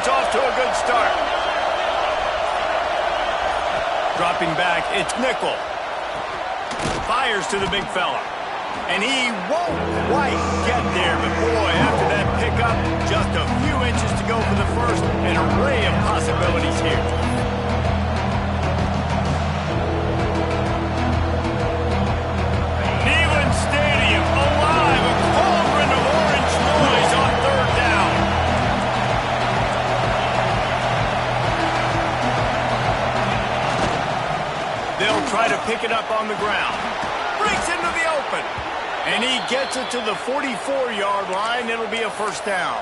gets off to a good start. Dropping back, it's nickel. Fires to the big fella. And he won't quite get there, but boy, after that pickup, just a few inches to go for the first. An array of possibilities here. Neyland Stadium, alive, a cauldron of orange noise on third down. They'll try to pick it up on the ground. Breaks into the open. And he gets it to the 44-yard line. It'll be a first down.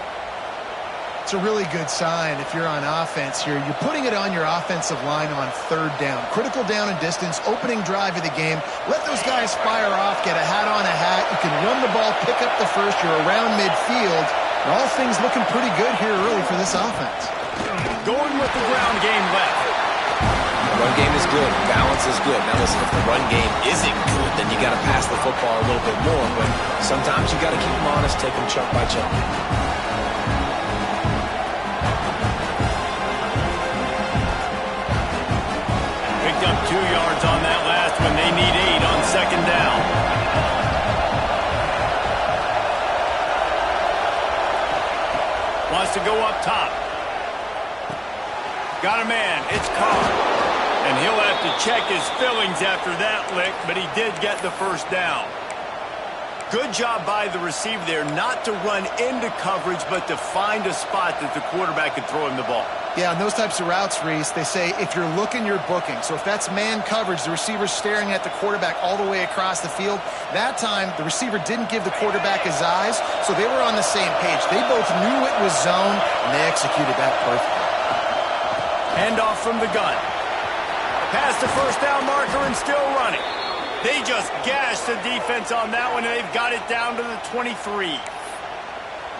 It's a really good sign if you're on offense here. You're putting it on your offensive line on third down. Critical down and distance, opening drive of the game. Let those guys fire off, get a hat on a hat. You can run the ball, pick up the first. You're around midfield. And all things looking pretty good here early for this offense. Going with the ground game left. Run game is good. Balance is good. Now listen, if the run game isn't good, then you got to pass the football a little bit more. But sometimes you got to keep them honest, take them chunk by chunk. Picked up 2 yards on that last one. They need 8 on second down. Wants to go up top. Got a man. It's Carr. And he'll have to check his fillings after that lick, but he did get the first down. Good job by the receiver there not to run into coverage, but to find a spot that the quarterback could throw him the ball. Yeah, on those types of routes, Reese, they say if you're looking, you're booking. So if that's man coverage, the receiver's staring at the quarterback all the way across the field. That time, the receiver didn't give the quarterback his eyes, so they were on the same page. They both knew it was zone, and they executed that perfectly. Handoff from the gun. Past the first down marker and still running. They just gashed the defense on that one, and they've got it down to the 23.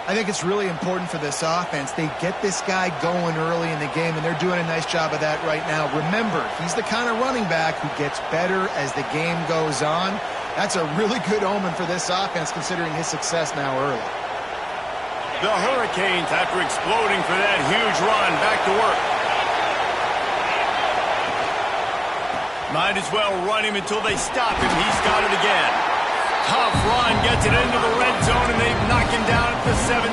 I think it's really important for this offense. They get this guy going early in the game, and they're doing a nice job of that right now. Remember, he's the kind of running back who gets better as the game goes on. That's a really good omen for this offense, considering his success now early. The Hurricanes, after exploding for that huge run, back to work. Might as well run him until they stop him. He's got it again. Tough run, gets it into the red zone, and they knock him down at the 17.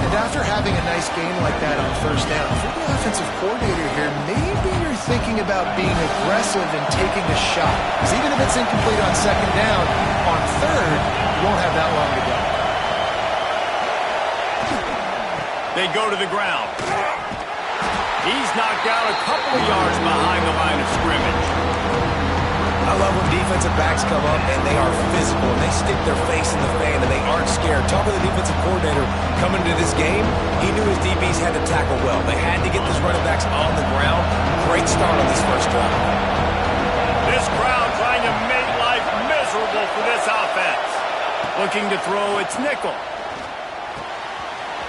And after having a nice game like that on first down, if you're the offensive coordinator here, maybe you're thinking about being aggressive and taking a shot. Because even if it's incomplete on second down, on third, you won't have that long to go. They go to the ground. He's knocked out a couple of yards behind the line of scrimmage. I love when defensive backs come up and they are physical and they stick their face in the fan and they aren't scared. Talk to the defensive coordinator coming into this game. He knew his DBs had to tackle well. They had to get these running backs on the ground. Great start on this first drive. This crowd trying to make life miserable for this offense. Looking to throw, it's nickel.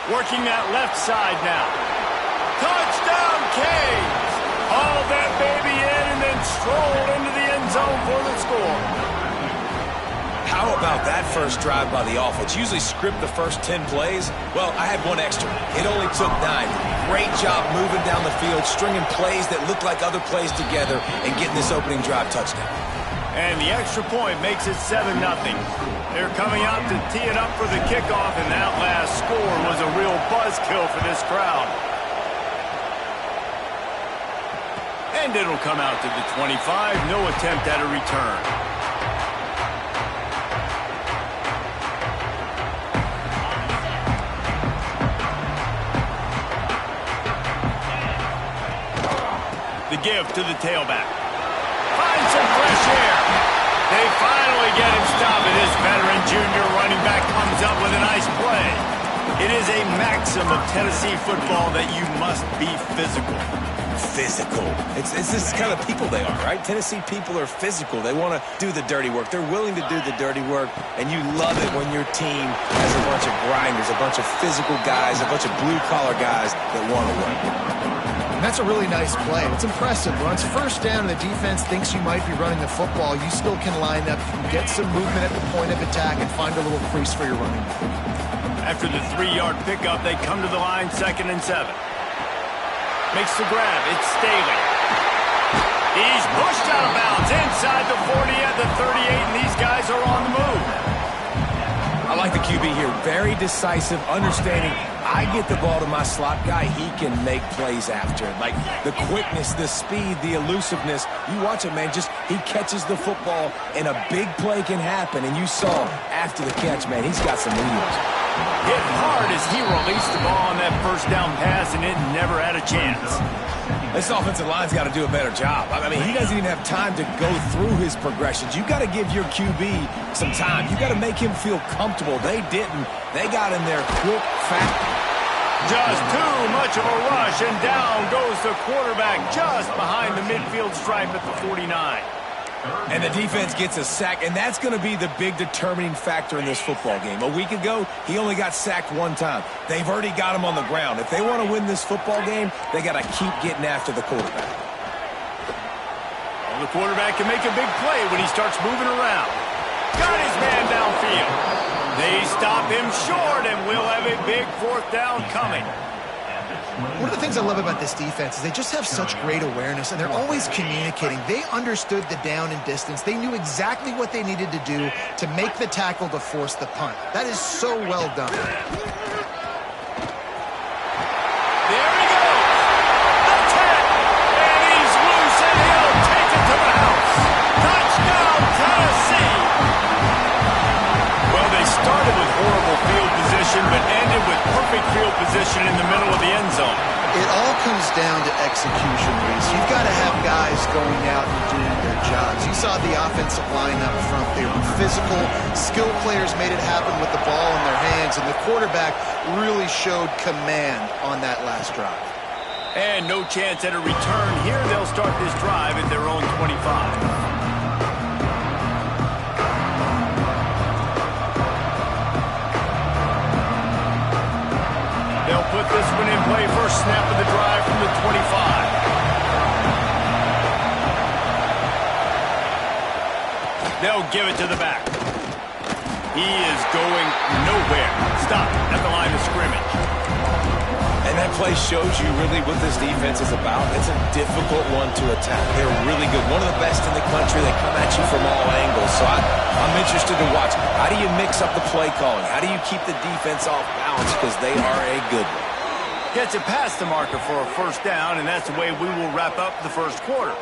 Working that left side now. Touchdown, Cains! Hauled that baby in and then strolled into the end zone for the score. How about that first drive by the offense? Usually script the first 10 plays. Well, I had one extra. It only took 9. Great job moving down the field, stringing plays that look like other plays together, and getting this opening drive touchdown. And the extra point makes it 7-0. They're coming out to tee it up for the kickoff, and that last score was a real buzzkill for this crowd. And it'll come out to the 25. No attempt at a return. The give to the tailback. Finds some fresh air. They finally get him stopped, and this veteran junior running back comes up with a nice play. It is a maxim of Tennessee football that you must be physical. Physical. It's this kind of people they are, right? Tennessee people are physical. They want to do the dirty work. They're willing to do the dirty work, and you love it when your team has a bunch of grinders, a bunch of physical guys, a bunch of blue-collar guys that want to work. That's a really nice play. It's impressive. When it's first down and the defense thinks you might be running the football, you still can line up. You can get some movement at the point of attack and find a little crease for your running back. After the 3-yard pickup, they come to the line 2nd and 7. Makes the grab. It's Staley. He's pushed out of bounds inside the 40 at the 38, and these guys are on the move. I like the QB here. Very decisive, understanding. I get the ball to my slot guy, he can make plays after it. Like the quickness, the speed, the elusiveness. You watch it, man, just he catches the football and a big play can happen. And you saw after the catch, man, he's got some wheels. Hit hard as he released the ball on that first down pass, and it never had a chance. This offensive line's got to do a better job. I mean, he doesn't even have time to go through his progressions. You got to give your QB some time. You got to make him feel comfortable. They didn't. They got in there quick, fast. Just too much of a rush, and down goes the quarterback just behind the midfield stripe at the 49. And the defense gets a sack, and that's going to be the big determining factor in this football game. A week ago, he only got sacked one time. They've already got him on the ground. If they want to win this football game, they got to keep getting after the quarterback. Well, the quarterback can make a big play when he starts moving around. Got his man downfield. They stop him short, and we'll have a big 4th down coming. One of the things I love about this defense is they just have such great awareness, and they're always communicating. They understood the down and distance. They knew exactly what they needed to do to make the tackle to force the punt. That is so well done. There he goes. The 10. And he's loose, and he'll take it to the house. Touchdown, Tennessee. Well, they started with horrible field position, but ended with perfect field position in the middle of the end zone. It all comes down to execution, Reese. You've got to have guys going out and doing their jobs. You saw the offensive line up front. They were physical. Skilled players made it happen with the ball in their hands, and the quarterback really showed command on that last drive. And no chance at a return here. They'll start this drive at their own 25. They'll put this one in play. First snap of the drive from the 25. They'll give it to the back. He is going nowhere. Stop at the line of scrimmage. And that play shows you really what this defense is about. It's a difficult one to attack. They're really good. One of the best in the country. They come at you from all angles. So I'm interested to watch. How do you mix up the play calling? How do you keep the defense off balance? Because they are a good one. Gets it past the marker for a first down, and that's the way we will wrap up the first quarter.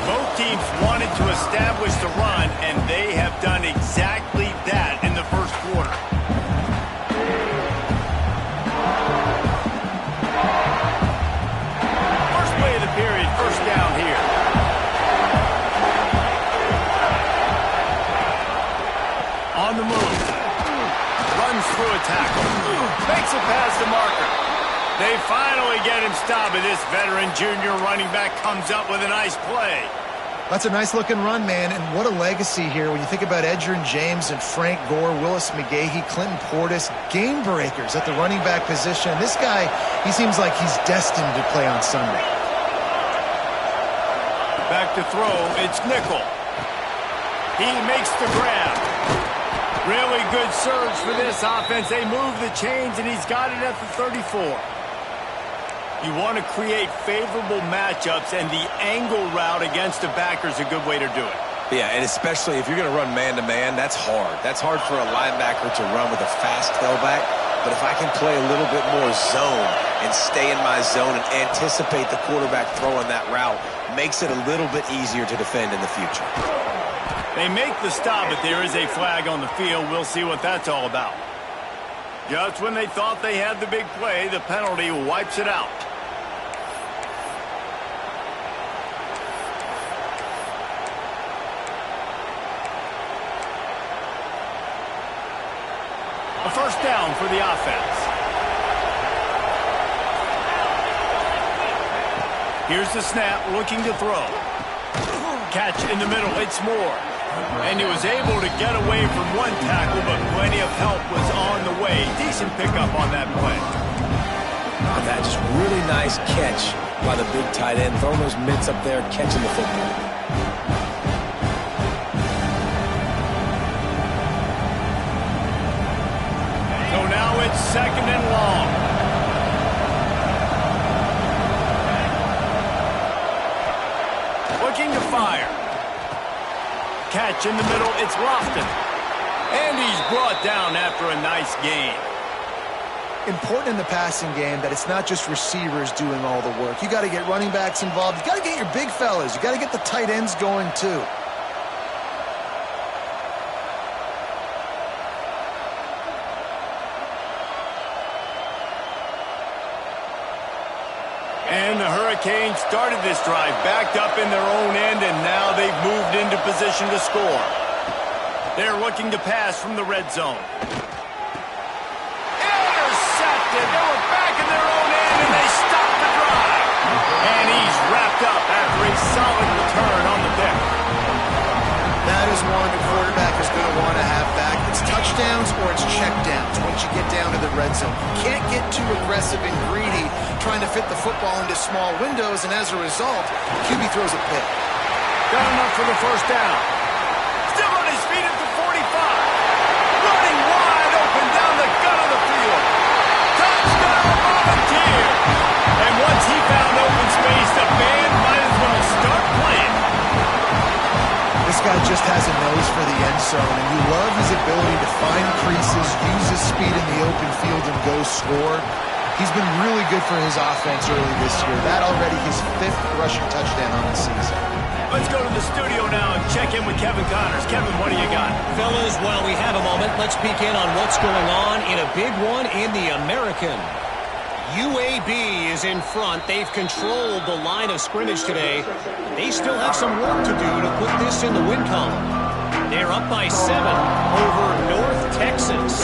Both teams wanted to establish the run, and they have done exactly that in the first quarter. First play of the period, first down here. On the move. Runs through a tackle. Makes it past the marker. They finally get him stopped, and this veteran junior running back comes up with a nice play. That's a nice-looking run, man, and what a legacy here when you think about Edgerrin James and Frank Gore, Willis McGahee, Clinton Portis, game breakers at the running back position. This guy, he seems like he's destined to play on Sunday. Back to throw, it's Nickel. He makes the grab. Really good surge for this offense. They move the chains, and he's got it at the 34. You want to create favorable matchups, and the angle route against a backer is a good way to do it. Yeah, and especially if you're going to run man-to-man, that's hard. That's hard for a linebacker to run with a fast tailback. But if I can play a little bit more zone and stay in my zone and anticipate the quarterback throwing that route, makes it a little bit easier to defend in the future. They make the stop, but there is a flag on the field. We'll see what that's all about. Just when they thought they had the big play, the penalty wipes it out. A first down for the offense. Here's the snap, looking to throw. Catch in the middle, it's Moore. And he was able to get away from one tackle, but plenty of help was on the way. Decent pickup on that play. I that. Just really nice catch by the big tight end. Throwing those mitts up there, catching the football. So now it's 2nd and long. Looking to fire. Catch in the middle, it's Lofton. And he's brought down after a nice gain. Important in the passing game that it's not just receivers doing all the work. You got to get running backs involved. You got to get your big fellas. You got to get the tight ends going too. And the Hurricanes started this drive backed up in their own end, and now they've moved into position to score. They're looking to pass from the red zone. Intercepted. They were back in their own end, and they stopped the drive. And he's wrapped up after a solid return on the pick. That is one the quarterback is going to want to have back. It's touchdowns or it's checkdowns once you get down to the red zone. You can't get too aggressive and greedy trying to fit the football into small windows, and as a result, QB throws a pick. Got enough for the first down. Still on his feet at the 45. Running wide open down the gut of the field. Touchdown, Volunteer. And once he found open space, the band might as well start playing. This guy just has a nose for the end zone, and you love his ability to find creases, use his speed in the open field, and go score. He's been really good for his offense early this year. That already his 5th rushing touchdown on the season. Let's go to the studio now and check in with Kevin Connors. Kevin, what do you got? Fellas, while we have a moment, let's peek in on what's going on in a big one in the American. UAB is in front. They've controlled the line of scrimmage today. They still have some work to do to put this in the win column. They're up by 7 over North Texas.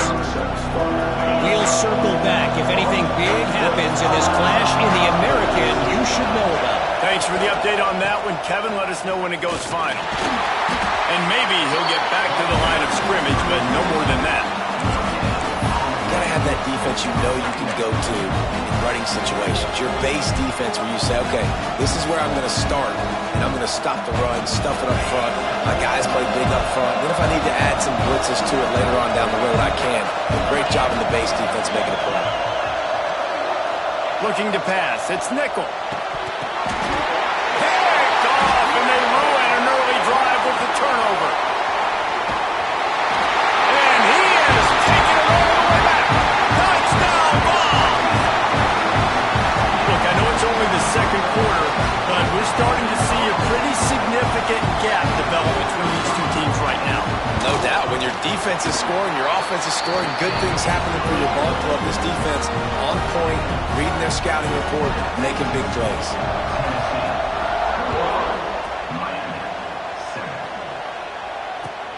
We'll circle back. If anything big happens in this clash in the American, you should know about it. Thanks for the update on that one, Kevin. Let us know when it goes final. And maybe he'll get back to the line of scrimmage, but no more than that. You got to have that defense you know you can go to in running situations. Your base defense where you say, okay, this is where I'm going to start, and I'm going to stop the run, stuff it up front. My guys play big up front. Then if I need to add some blitzes to it later on down the road, I can. But great job in the base defense making a play. Looking to pass. It's Nickel. Picked off, and they ruin an early drive with the turnover. And he is taking it all the way back. Touchdown ball. Look, I know it's only the second quarter, but we're starting to see a pretty significant gap develop between these two teams right now. No doubt. When your defense is scoring, your offense is scoring, good things happening for your ball club. This defense on point, reading their scouting report, making big plays.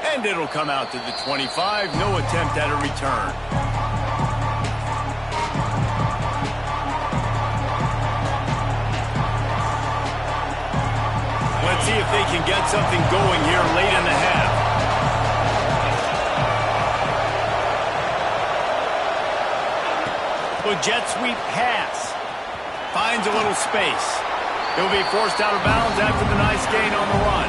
And it'll come out to the 25. No attempt at a return. Let's see if they can get something going here late in the half. Well, jet sweep pass. Finds a little space. He'll be forced out of bounds after the nice gain on the run.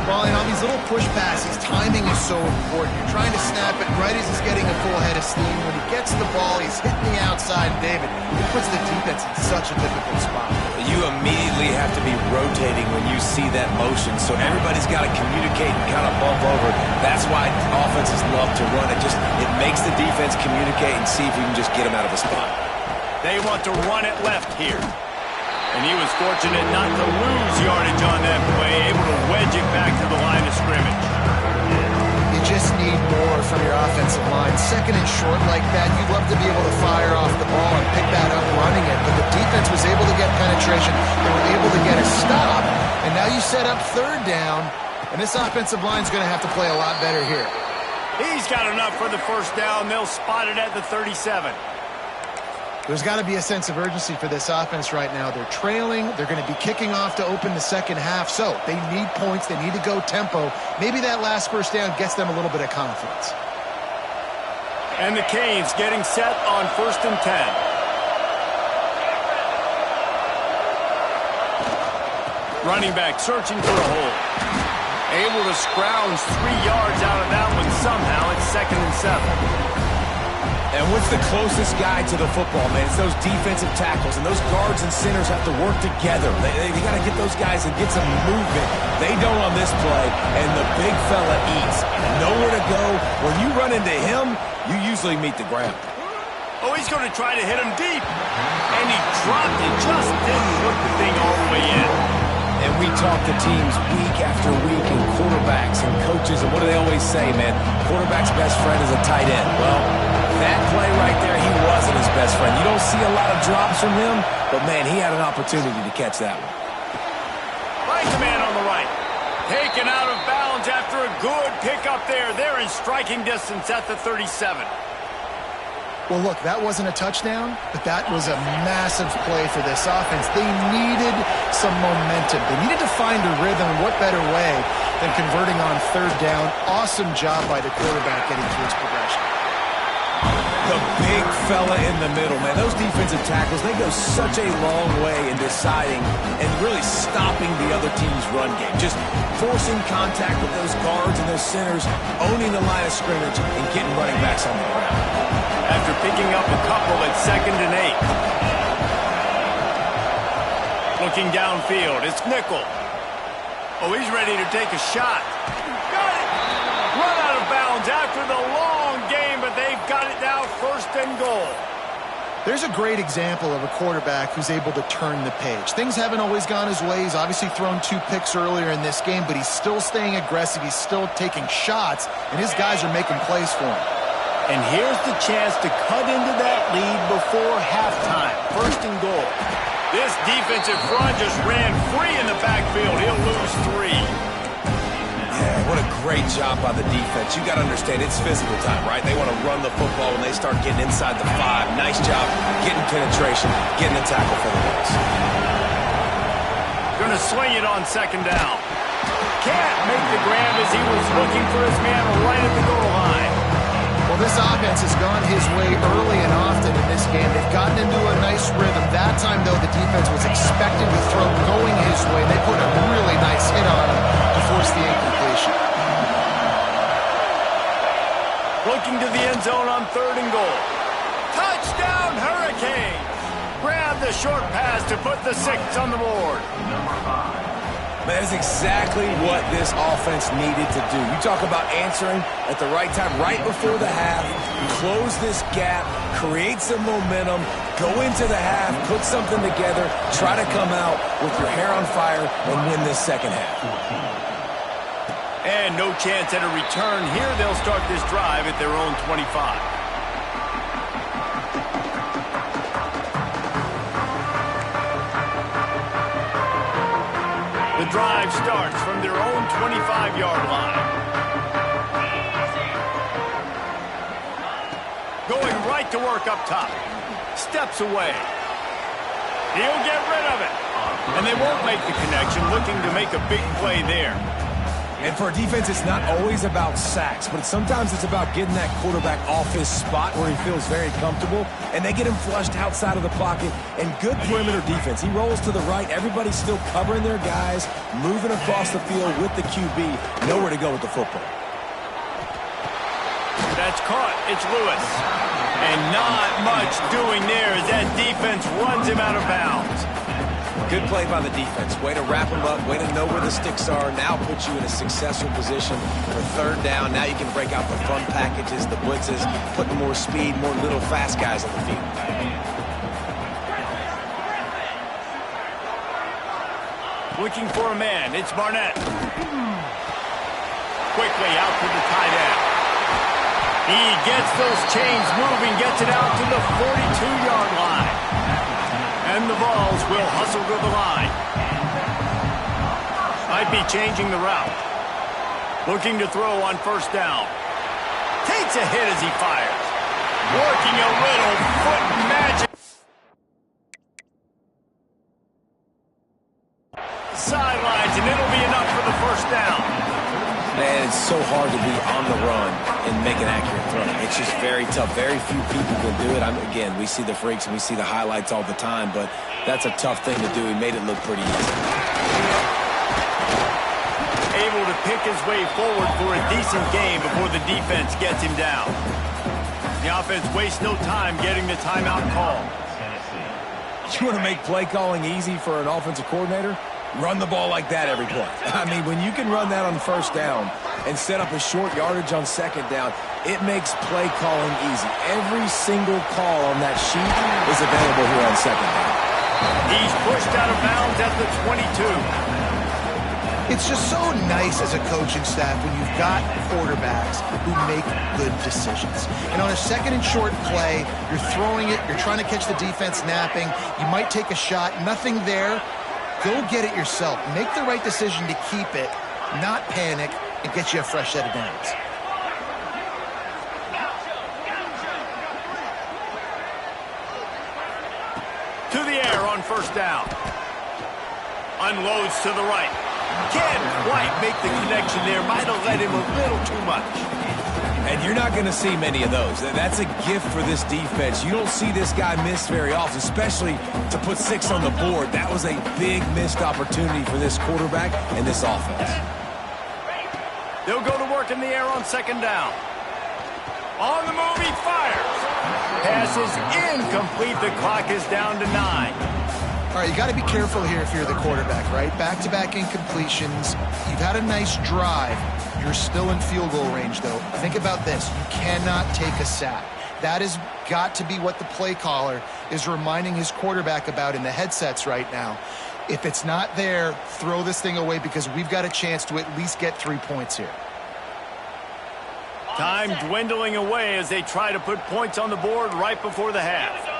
Well, and on these little push passes, timing is so important. You're trying to snap it right as he's getting a full head of steam. When he gets the ball, he's hitting the outside. David, it puts the defense in such a difficult spot. You immediately have to be rotating when you see that motion, so everybody's got to communicate and kind of bump over. That's why offenses love to run it. It makes the defense communicate and see if you can just get them out of a spot. They want to run it left here. And he was fortunate not to lose yardage on that play, able to wedge it back to the line of scrimmage. You just need more from your offensive line. Second and short like that, you'd love to be able to fire off the ball and pick that up running it. But the defense was able to get penetration. They were able to get a stop. And now you set up third down. And this offensive line is going to have to play a lot better here. He's got enough for the first down. They'll spot it at the 37. There's got to be a sense of urgency for this offense right now. They're trailing. They're going to be kicking off to open the second half. So they need points. They need to go tempo. Maybe that last first down gets them a little bit of confidence. And the Canes getting set on 1st and 10. Running back searching for a hole. Able to scrounge 3 yards out of that one somehow. It's 2nd and 7. And what's the closest guy to the football, man? It's those defensive tackles, and those guards and centers have to work together. They got to get those guys and get some movement. They don't on this play, and the big fella eats. Nowhere to go. When you run into him, you usually meet the ground. Oh, he's going to try to hit him deep. And he dropped it. Just didn't put the thing all the way in. And we talk to teams week after week, and quarterbacks and coaches, and what do they always say, man? Quarterback's best friend is a tight end. Well, that play right there, he wasn't his best friend. You don't see a lot of drops from him, but, man, he had an opportunity to catch that one. Right the man on the right. Taken out of bounds after a good pickup there. They're in striking distance at the 37. Well, look, that wasn't a touchdown, but that was a massive play for this offense. They needed some momentum. They needed to find a rhythm, and what better way than converting on 3rd down. Awesome job by the quarterback getting through its progression. The big fella in the middle, man. Those defensive tackles, they go such a long way in deciding and really stopping the other team's run game. Just forcing contact with those guards and those centers, owning the line of scrimmage, and getting running backs on the ground. After picking up a couple at 2nd and 8. Looking downfield, it's Nickel. Oh, he's ready to take a shot. Got it! Run out of bounds after the long game, but they've got it now 1st and goal. There's a great example of a quarterback who's able to turn the page. Things haven't always gone his way. He's obviously thrown 2 picks earlier in this game, but he's still staying aggressive. He's still taking shots, and his guys are making plays for him. And here's the chance to cut into that lead before halftime. 1st and goal. This defensive front just ran free in the backfield. He'll lose 3. Yeah, what a great job by the defense. You got to understand, it's physical time, right? They want to run the football when they start getting inside the 5. Nice job getting penetration, getting a tackle for the Vols. Going to swing it on 2nd down. Can't make the grab as he was looking for his man right at the goal line. Well, this offense has gone his way early and often in this game. They've gotten into a nice rhythm. That time, though, the defense was expecting the throw going his way. They put a really nice hit on him to force the incompletion. Looking to the end zone on 3rd and goal. Touchdown, Hurricanes! Grab the short pass to put the 6 on the board. That is exactly what this offense needed to do. You talk about answering at the right time, right before the half, close this gap, create some momentum, go into the half, put something together, try to come out with your hair on fire and win this 2nd half. And no chance at a return here. They'll start this drive at their own 25. The drive starts from their own 25-yard line. Going right to work up top. Steps away. He'll get rid of it. And they won't make the connection, looking to make a big play there. And for a defense, it's not always about sacks, but sometimes it's about getting that quarterback off his spot where he feels very comfortable, and they get him flushed outside of the pocket, and good perimeter defense. He rolls to the right. Everybody's still covering their guys, moving across the field with the QB. Nowhere to go with the football. That's caught. It's Lewis. And not much doing there as that defense runs him out of bounds. Good play by the defense. Way to wrap them up. Way to know where the sticks are. Now put you in a successful position for 3rd down. Now you can break out the fun packages, the blitzes, put more speed, more little fast guys on the field. Looking for a man. It's Barnett. Quickly out to the tight end. He gets those chains moving, gets it out to the 42-yard line. And the Vols will hustle to the line. Might be changing the route. Looking to throw on 1st down. Takes a hit as he fires. Working a little foot magic. Sidelines, and it'll be enough for the 1st down. Man, it's so hard to be on the run and make an accurate throw. It's just very tough. Very few people can do it. Again, we see the freaks and we see the highlights all the time, but that's a tough thing to do. He made it look pretty easy. Able to pick his way forward for a decent game before the defense gets him down. The offense wastes no time getting the timeout call. You want to make play calling easy for an offensive coordinator? Run the ball like that every play. I mean, when you can run that on first down and set up a short yardage on second down, it makes play calling easy. Every single call on that sheet is available here on second down. He's pushed out of bounds at the 22. It's just so nice as a coaching staff when you've got quarterbacks who make good decisions. And on a second and short play, you're throwing it, you're trying to catch the defense napping, you might take a shot, nothing there. Go get it yourself. Make the right decision to keep it, not panic, and get you a fresh set of downs. To the air on first down. Unloads to the right. Can't quite make the connection there. Might have led him a little too much. And you're not going to see many of those. That's a gift for this defense. You don't see this guy miss very often, especially to put 6 on the board. That was a big missed opportunity for this quarterback and this offense. They'll go to work in the air on second down. On the move, he fires. Pass is incomplete. The clock is down to 9. All right, you got to be careful here if you're the quarterback, right? Back-to-back incompletions. You've had a nice drive. You're still in field goal range, though. Think about this. You cannot take a sack. That has got to be what the play caller is reminding his quarterback about in the headsets right now. If it's not there, throw this thing away because we've got a chance to at least get 3 points here. Time dwindling away as they try to put points on the board right before the half.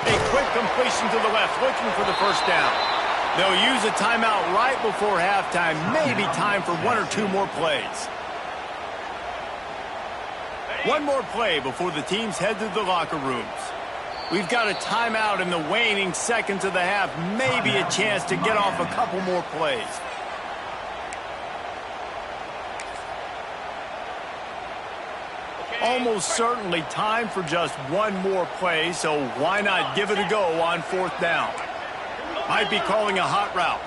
A quick completion to the left, looking for the first down. They'll use a timeout right before halftime. Maybe time for 1 or 2 more plays. One more play before the teams head to the locker rooms. We've got a timeout in the waning seconds of the half. Maybe a chance to get off a couple more plays. Almost certainly time for just one more play, so why not give it a go on fourth down? Might be calling a hot route.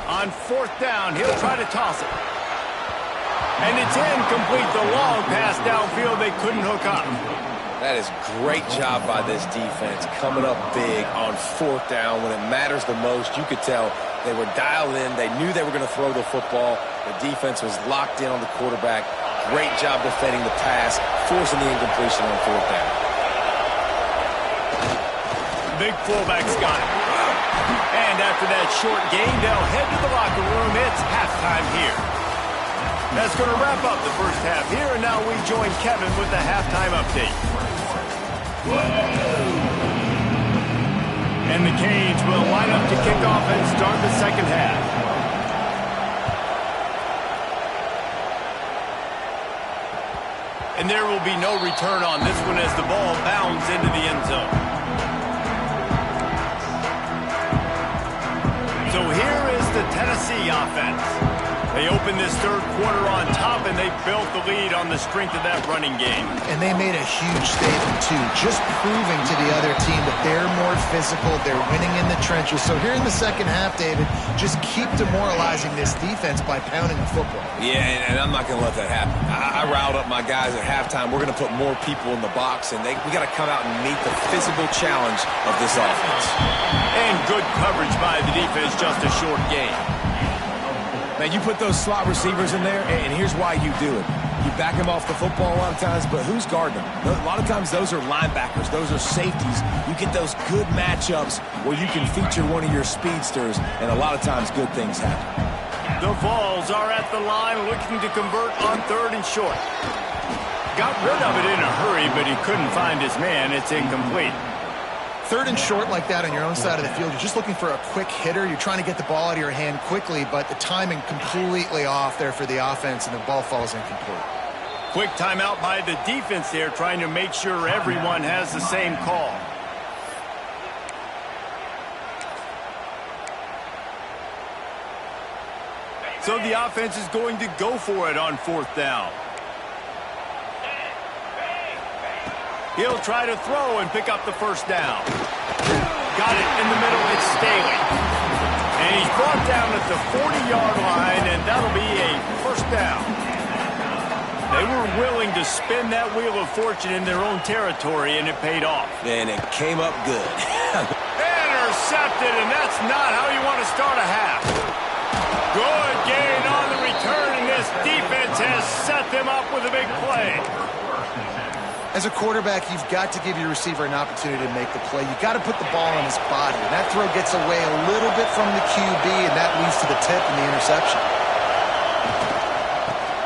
On fourth down, he'll try to toss it. And it's incomplete. The long pass downfield, they couldn't hook up. That is great job by this defense, coming up big on fourth down when it matters the most. You could tell they were dialed in. They knew they were going to throw the football. The defense was locked in on the quarterback. Great job defending the pass, forcing the incompletion on fourth down. Big fullback's got it. And after that short gain, they'll head to the locker room. It's halftime here. That's going to wrap up the first half here, and now we join Kevin with the halftime update. And the Canes will line up to kick off and start the second half. And there will be no return on this one as the ball bounds into the end zone. So here is the Tennessee offense. They opened this third quarter on top, and they built the lead on the strength of that running game. And they made a huge statement, too, just proving to the other team that they're more physical, they're winning in the trenches. So here in the second half, David, just keep demoralizing this defense by pounding the football. Yeah, and I'm not going to let that happen. I riled up my guys at halftime. We're going to put more people in the box, and we got to come out and meet the physical challenge of this offense. And good coverage by the defense, just a short game. Man, you put those slot receivers in there, and here's why you do it. You back them off the football a lot of times, but who's guarding them? A lot of times those are linebackers. Those are safeties. You get those good matchups where you can feature one of your speedsters, and a lot of times good things happen. The Vols are at the line looking to convert on third and short. Got rid of it in a hurry, but he couldn't find his man. It's incomplete. Third and short like that on your own side of the field, you're just looking for a quick hitter. You're trying to get the ball out of your hand quickly, but the timing completely off there for the offense, and the ball falls incomplete. Quick timeout by the defense there, trying to make sure everyone has the same call. So the offense is going to go for it on fourth down. He'll try to throw and pick up the first down. Got it in the middle. It's Staley. And he's brought down at the 40-yard line, and that'll be a first down. They were willing to spin that wheel of fortune in their own territory, and it paid off. And it came up good. Intercepted, and that's not how you want to start a half. Good gain on the return, and this defense has set them up with a big play. As a quarterback, you've got to give your receiver an opportunity to make the play. You've got to put the ball on his body. And that throw gets away a little bit from the QB, and that leads to the tip and the interception.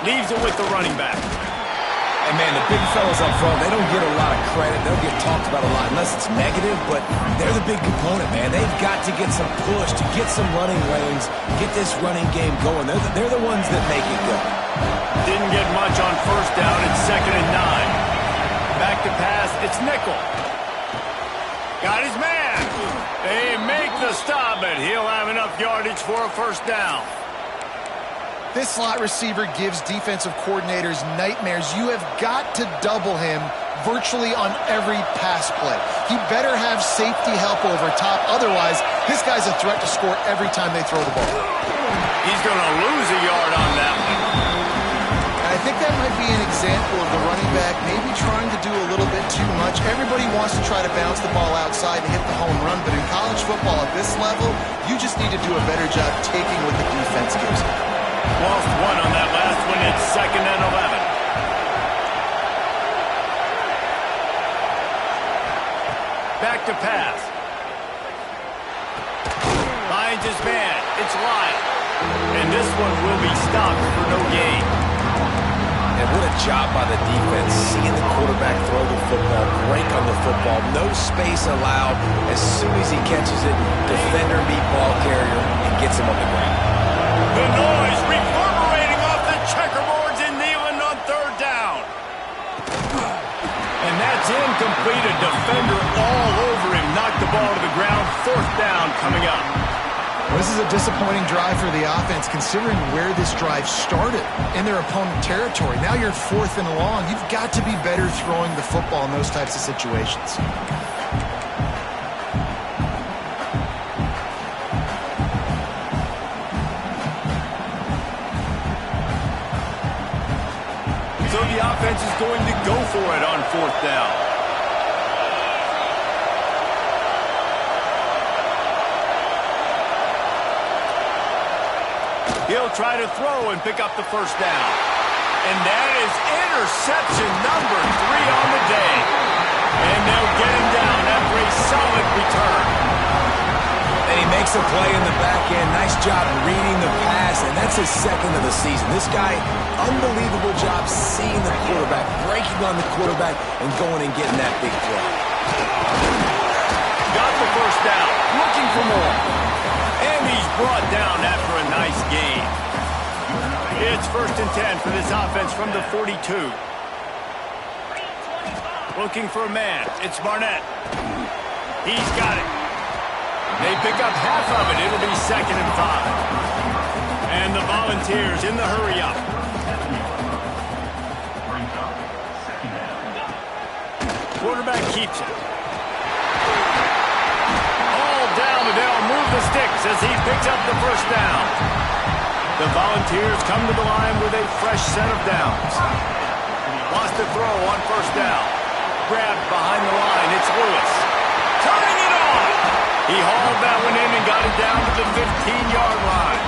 Leaves it with the running back. And, man, the big fellas up front, they don't get a lot of credit. They'll get talked about a lot unless it's negative, but they're the big component, man. They've got to get some push, to get some running lanes, get this running game going. They're the ones that make it go. Didn't get much on first down. It's 2nd and 9. Back to pass, it's Nickel. Got his man. They make the stop, but he'll have enough yardage for a first down. This slot receiver gives defensive coordinators nightmares. You have got to double him virtually on every pass play. He better have safety help over top. Otherwise, this guy's a threat to score every time they throw the ball. He's going to lose a yard on that one. I think that might be an example of the running back maybe trying to do a little bit too much. Everybody wants to try to bounce the ball outside and hit the home run, but in college football at this level, you just need to do a better job taking what the defense gives you. Lost one on that last one. It's 2nd and 11. Back to pass. Finds his man. It's Lyle. And this one will be stopped for no gain. And what a job by the defense, seeing the quarterback throw the football, break on the football, no space allowed. As soon as he catches it, defender meet ball carrier and gets him on the ground. The noise reverberating off the checkerboards in Neyland on 3rd down. And that's incomplete. A defender all over him. Knocked the ball to the ground. 4th down coming up. This is a disappointing drive for the offense, considering where this drive started in their opponent territory. Now you're 4th and long. You've got to be better throwing the football in those types of situations. So the offense is going to go for it on 4th down. He'll try to throw and pick up the first down. And that is interception number 3 on the day. And they'll get him down after a solid return. And he makes a play in the back end. Nice job reading the pass, and that's his 2nd of the season. This guy, unbelievable job seeing the quarterback, breaking on the quarterback, and going and getting that big play. Got the first down, looking for more. And he's brought down after a nice gain. It's 1st and 10 for this offense from the 42. Looking for a man. It's Barnett. He's got it. They pick up half of it. It'll be 2nd and 5. And the Volunteers in the hurry-up. Quarterback keeps it. Down, but they'll move the sticks as he picks up the first down. The Volunteers come to the line with a fresh set of downs. Wants to throw on first down. Grabbed behind the line. It's Lewis. Turning it on. He hauled that one in and got it down to the 15-yard line.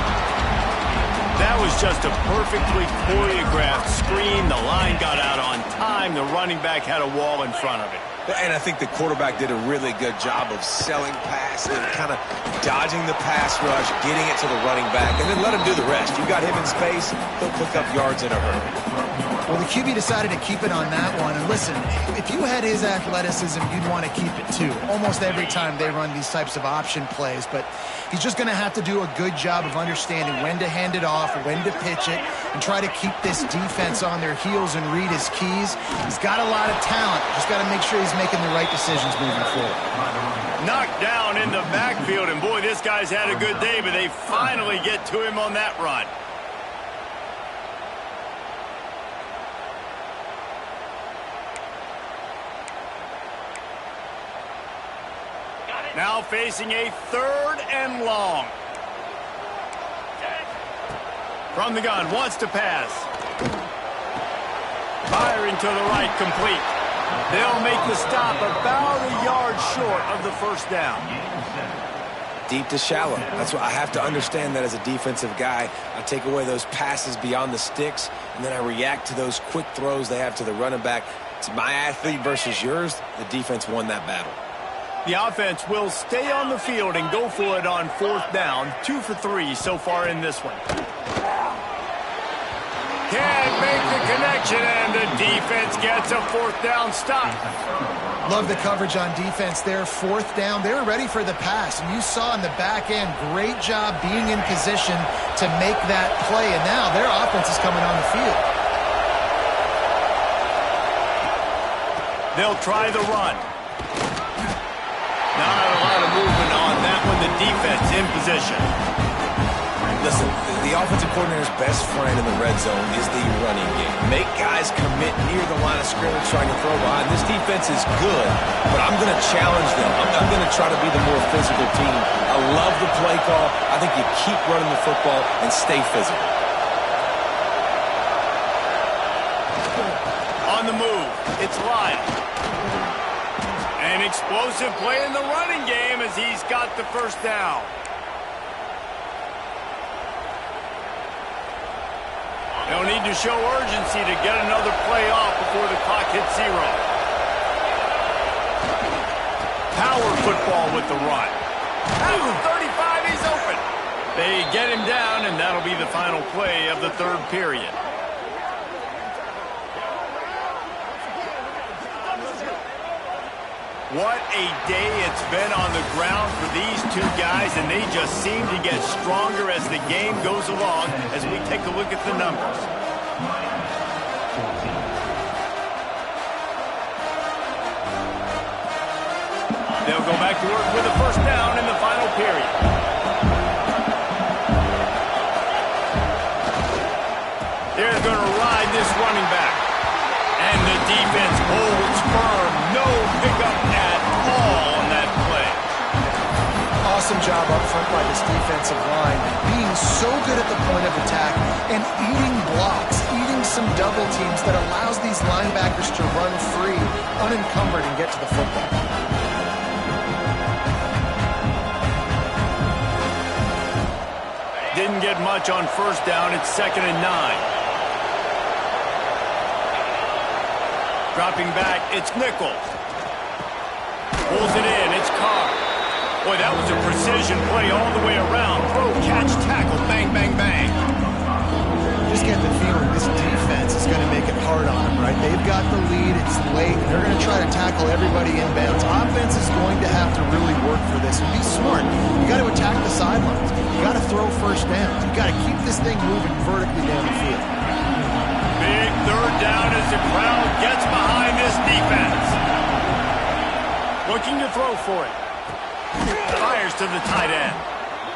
That was just a perfectly choreographed screen. The line got out on time. The running back had a wall in front of it. And I think the quarterback did a really good job of selling pass and kind of dodging the pass rush, getting it to the running back, and then let him do the rest. You got him in space, he'll pick up yards in a hurry. Well, the QB decided to keep it on that one. And listen, if you had his athleticism, you'd want to keep it too. Almost every time they run these types of option plays. But he's just going to have to do a good job of understanding when to hand it off, when to pitch it, and try to keep this defense on their heels and read his keys. He's got a lot of talent. Just got to make sure he's making the right decisions moving forward. Knocked down in the backfield, and boy, this guy's had a good day, but they finally get to him on that run. Now facing a 3rd and long. From the gun, wants to pass. Firing to the right, complete. They'll make the stop about a yard short of the first down. Deep to shallow. That's what I have to understand that as a defensive guy. I take away those passes beyond the sticks, and then I react to those quick throws they have to the running back. It's my athlete versus yours. The defense won that battle. The offense will stay on the field and go for it on 4th down. 2 for 3 so far in this one. Can't make the connection, and the defense gets a 4th down stop. Love the coverage on defense there. 4th down. They were ready for the pass, and you saw in the back end, great job being in position to make that play, and now their offense is coming on the field. They'll try the run. Not a lot of movement on that one. The defense in position. Listen, the offensive coordinator's best friend in the red zone is the running game. Make guys commit near the line of scrimmage trying to throw behind. This defense is good, but I'm going to challenge them. I'm going to try to be the more physical team. I love the play call. I think you keep running the football and stay physical. On the move, it's Lyle. An explosive play in the running game as he's got the first down. They'll need to show urgency to get another play off before the clock hits 0. Power football with the run. At the 35, he's open. They get him down, and that'll be the final play of the 3rd period. What a day it's been on the ground for these two guys, and they just seem to get stronger as the game goes along as we take a look at the numbers. They'll go back to work with a first down in the final period. They're going to ride this running back. And the defense holds firm. No pickup at all on that play. Awesome job up front by this defensive line, being so good at the point of attack and eating blocks, eating some double teams that allows these linebackers to run free, unencumbered, and get to the football. Didn't get much on first down. It's 2nd and 9. Dropping back, it's Nichols. Pulls it in, it's Carr. Boy, that was a precision play all the way around. Throw, catch, tackle, bang, bang, bang. Just get the feeling this defense is going to make it hard on them, right? They've got the lead, it's late, and they're going to try to tackle everybody inbounds. Offense is going to have to really work for this and be smart. You got to attack the sidelines. You got to throw first downs. You got to keep this thing moving vertically down the field. Big 3rd down as the crowd gets behind this defense. Looking to throw for it. Fires to the tight end.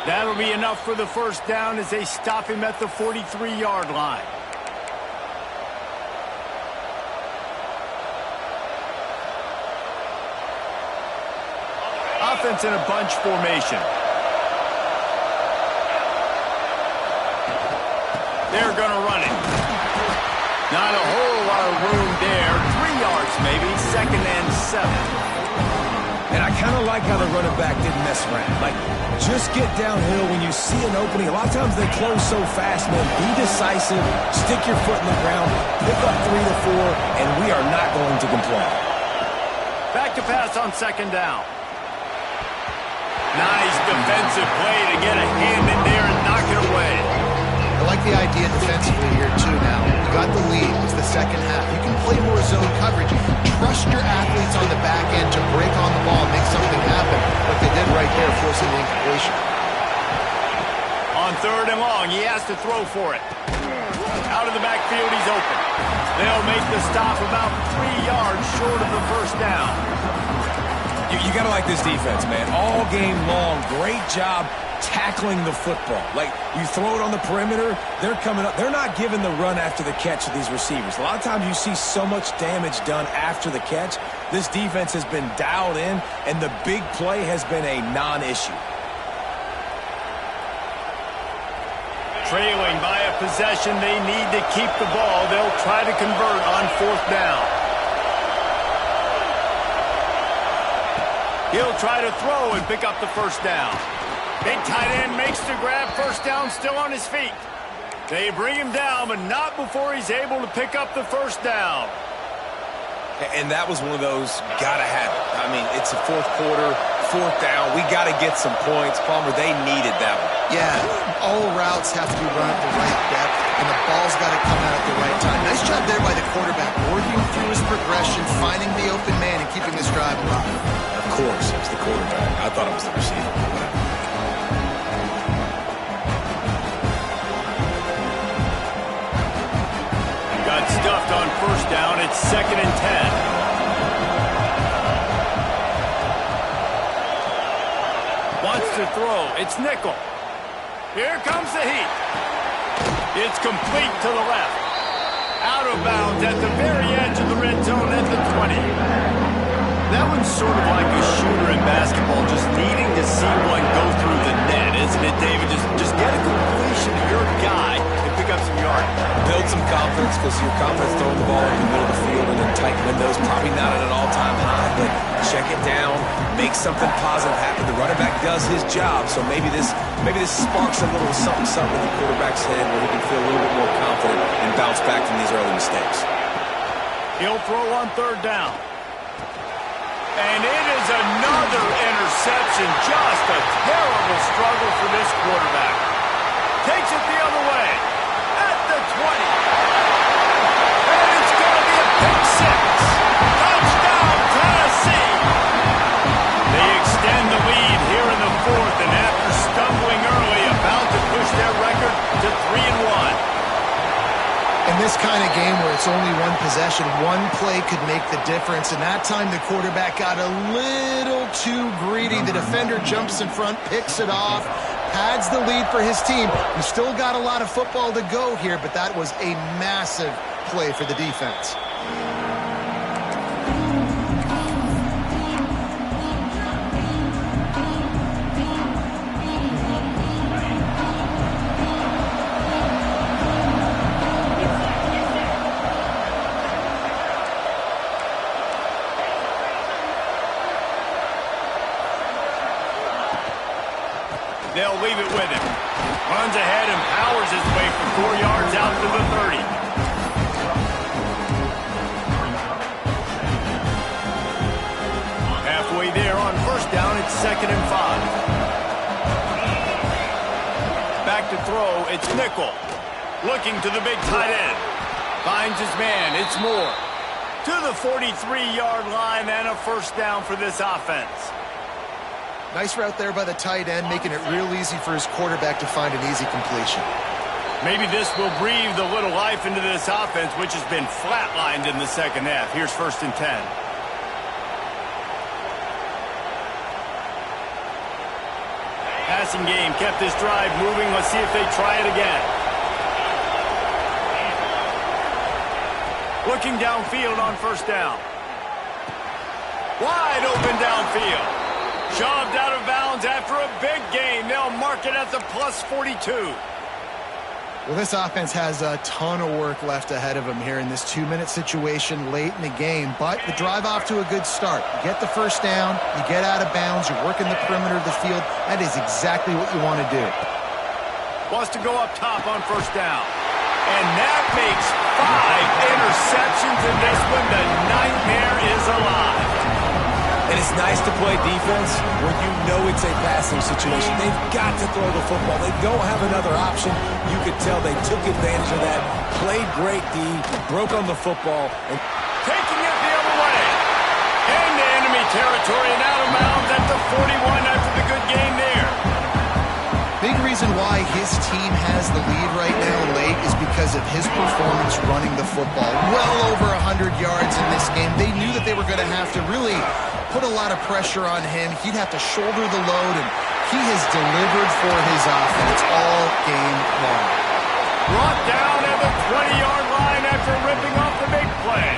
That'll be enough for the first down as they stop him at the 43-yard line. Offense in a bunch formation. They're going to run it. Not a whole lot of room there. 3 yards maybe. 2nd and 7. And I kind of like how the running back didn't mess around. Like, just get downhill when you see an opening. A lot of times they close so fast, man. Be decisive. Stick your foot in the ground. Pick up 3 to 4, and we are not going to comply. Back to pass on 2nd down. Nice defensive play to get a hand in there and knock it away. I like the idea defensively here, too, now. You got the lead. It's the second half. You can play more zone coverage. Trust your athletes on the back end to break on the ball and make something happen, like they did right there, forcing the incompletion. On 3rd and long, he has to throw for it. Out of the backfield, he's open. They'll make the stop about 3 yards short of the first down. You got to like this defense, man. All game long, great job tackling the football. Like, you throw it on the perimeter, they're coming up. They're not giving the run after the catch to these receivers. A lot of times you see so much damage done after the catch. This defense has been dialed in, and the big play has been a non-issue. Trailing by a possession, they need to keep the ball. They'll try to convert on 4th down. He'll try to throw and pick up the 1st down. Big tight end makes the grab. 1st down, still on his feet. They bring him down, but not before he's able to pick up the 1st down. And that was one of those, gotta have it. I mean, it's the 4th quarter, 4th down. We got to get some points. Palmer, they needed that one. Yeah, all routes have to be run at the right depth, and the ball's got to come out at the right time. Nice job there by the quarterback, working through his progression, finding the open man, and keeping this drive alive. Of course, it's the quarterback. I thought it was the receiver. Got stuffed on 1st down. It's 2nd and 10. Wants to throw. It's nickel. Here comes the heat. It's complete to the left. Out of bounds at the very edge of the red zone at the 20. That one's sort of like a shooter in basketball, just needing to see one go through the net, isn't it, David? Just get a completion to your guy and pick up some yardage. Build some confidence, because your confidence throwing the ball in the middle of the field and in tight windows, probably not at an all-time high, but check it down, make something positive happen. The running back does his job, so maybe this sparks a little something in the quarterback's head where he can feel a little bit more confident and bounce back from these early mistakes. He'll throw on 3rd down. And it is another interception. Just a terrible struggle for this quarterback. Takes it the other way. At the 20. And it's going to be a pick 6. Touchdown, Tennessee. They extend the lead here in the 4th, and after stumbling early, about to push their record to 3-1. In this kind of game where it's only one possession, one play could make the difference. And that time the quarterback got a little too greedy. The defender jumps in front, picks it off, pads the lead for his team. We still got a lot of football to go here, but that was a massive play for the defense. They'll leave it with him. Runs ahead and powers his way for 4 yards out to the 30. Halfway there on 1st down, it's 2nd and 5. Back to throw, it's Nickel. Looking to the big tight end. Finds his man, it's Moore. To the 43-yard line and a 1st down for this offense. Nice route there by the tight end, making it real easy for his quarterback to find an easy completion. Maybe this will breathe a little life into this offense, which has been flatlined in the 2nd half. Here's 1st and 10. Passing game kept this drive moving. Let's see if they try it again. Looking downfield on 1st down. Wide open downfield. Shoved out of bounds after a big gain. They'll mark it at the plus 42. Well, this offense has a ton of work left ahead of them here in this 2-minute situation late in the game. But the drive off to a good start. You get the 1st down, you get out of bounds, you're working the perimeter of the field. That is exactly what you want to do. Wants to go up top on 1st down. And that makes 5 interceptions in this one. The nightmare is alive. And it's nice to play defense when you know it's a passing situation. They've got to throw the football. They don't have another option. You could tell they took advantage of that, played great D, broke on the football. And taking it the other way. Into enemy territory and out of bounds at the 41 after the good game there. Big reason why his team has the lead right now late is because because of his performance running the football. Well over 100 yards in this game. They knew that they were going to have to really put a lot of pressure on him. He'd have to shoulder the load, and he has delivered for his offense all game long. Brought down at the 20-yard line after ripping off the big play.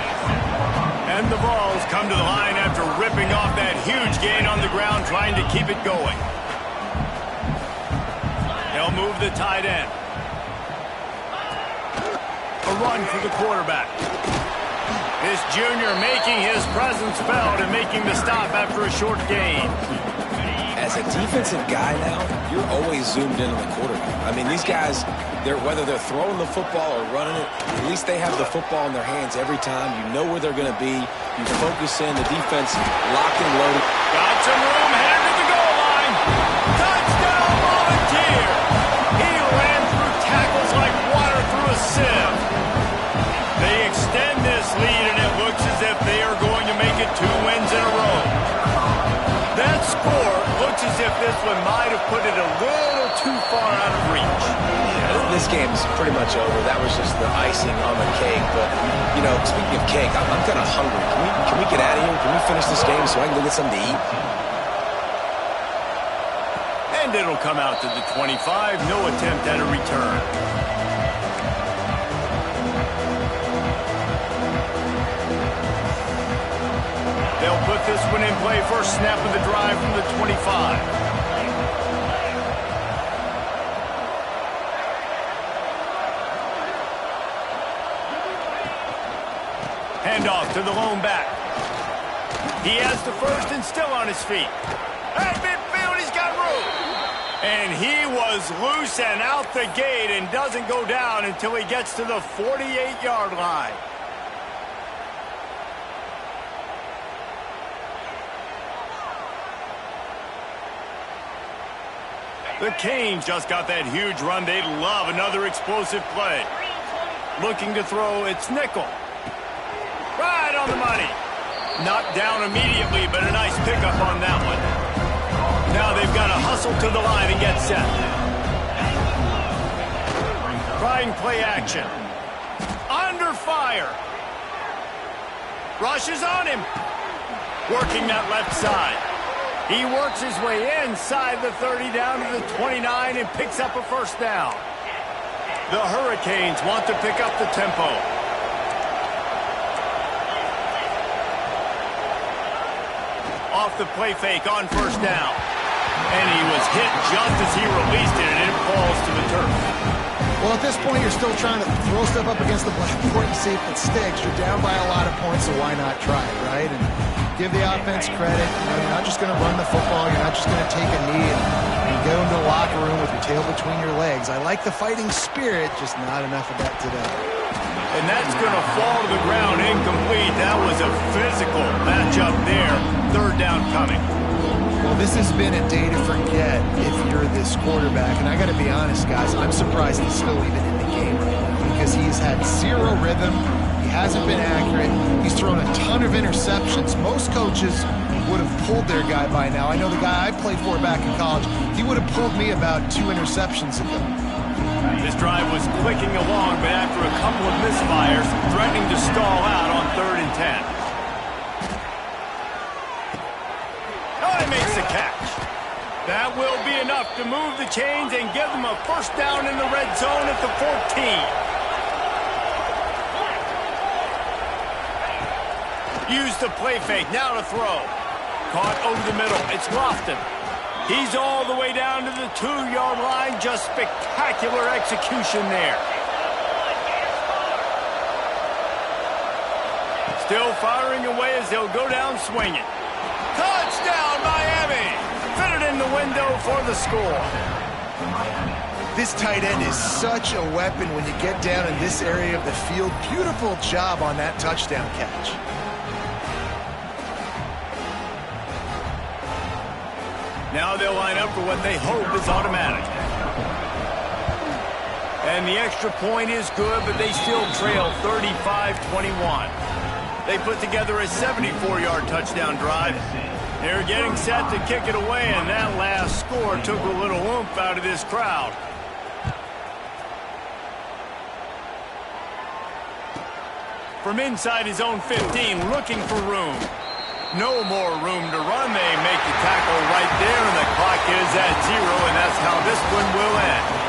And the Vols come to the line after ripping off that huge gain on the ground, trying to keep it going. They'll move the tight end. A run for the quarterback. This junior making his presence felt and making the stop after a short gain. As a defensive guy now, you're always zoomed in on the quarterback. I mean, these guys, whether they're throwing the football or running it, at least they have the football in their hands every time. You know where they're going to be. You focus in, the defense locked and loaded. Got some room, headed to the goal line. Touchdown, Volunteer! He ran through tackles like water through a sieve. They extend this lead, and it looks as if they are going to make it 2 wins in a row. That score looks as if this one might have put it a little too far out of reach. Yeah, this game's pretty much over. That was just the icing on the cake. But, you know, speaking of cake, I'm kind of hungry. Can we get out of here? Can we finish this game so I can go get something to eat? And it'll come out to the 25. No attempt at a return. They'll put this one in play. First snap of the drive from the 25. Handoff to the lone back. He has the first and still on his feet. At midfield, he's got room. And he was loose and out the gate and doesn't go down until he gets to the 48-yard line. The Canes just got that huge run. They'd love another explosive play. Looking to throw, it's nickel. Right on the money. Knocked down immediately, but a nice pickup on that one. Now they've got to hustle to the line and get set. Trying play action. Under fire. Rushes on him. Working that left side. He works his way inside the 30 down to the 29 and picks up a first down. The Hurricanes want to pick up the tempo. Off the play fake on first down. And he was hit just as he released it, and it falls to the turf. Well, at this point, you're still trying to throw stuff up against the blackboard and see if it sticks. You're down by a lot of points, so why not try it, right? And give the offense credit. You know, you're not just going to run the football. You're not just going to take a knee and go into the locker room with your tail between your legs. I like the fighting spirit, just not enough of that today. And that's going to fall to the ground incomplete. That was a physical matchup there. Third down coming. Well, this has been a day to forget if you're this quarterback. And I got to be honest, guys, I'm surprised he's still even in the game right now because he's had zero rhythm. He hasn't been accurate. He's thrown a ton of interceptions. Most coaches would have pulled their guy by now. I know the guy I played for back in college, he would have pulled me about 2 interceptions ago. This drive was clicking along, but after a couple of misfires, threatening to stall out on 3rd and 10. Oh, he makes the catch. That will be enough to move the chains and give them a first down in the red zone at the 14. Use the play fake, now to throw. Caught over the middle, it's Lofton. He's all the way down to the 2-yard line. Just spectacular execution there. Still firing away as they'll go down swinging. Touchdown, Miami! Fitted in the window for the score. This tight end is such a weapon when you get down in this area of the field. Beautiful job on that touchdown catch. Now they'll line up for what they hope is automatic. And the extra point is good, but they still trail 35-21. They put together a 74-yard touchdown drive. They're getting set to kick it away, and that last score took a little oomph out of this crowd. from inside his own 15, looking for room. No more room to run. They make the tackle right there, and the clock is at 0, and that's how this one will end.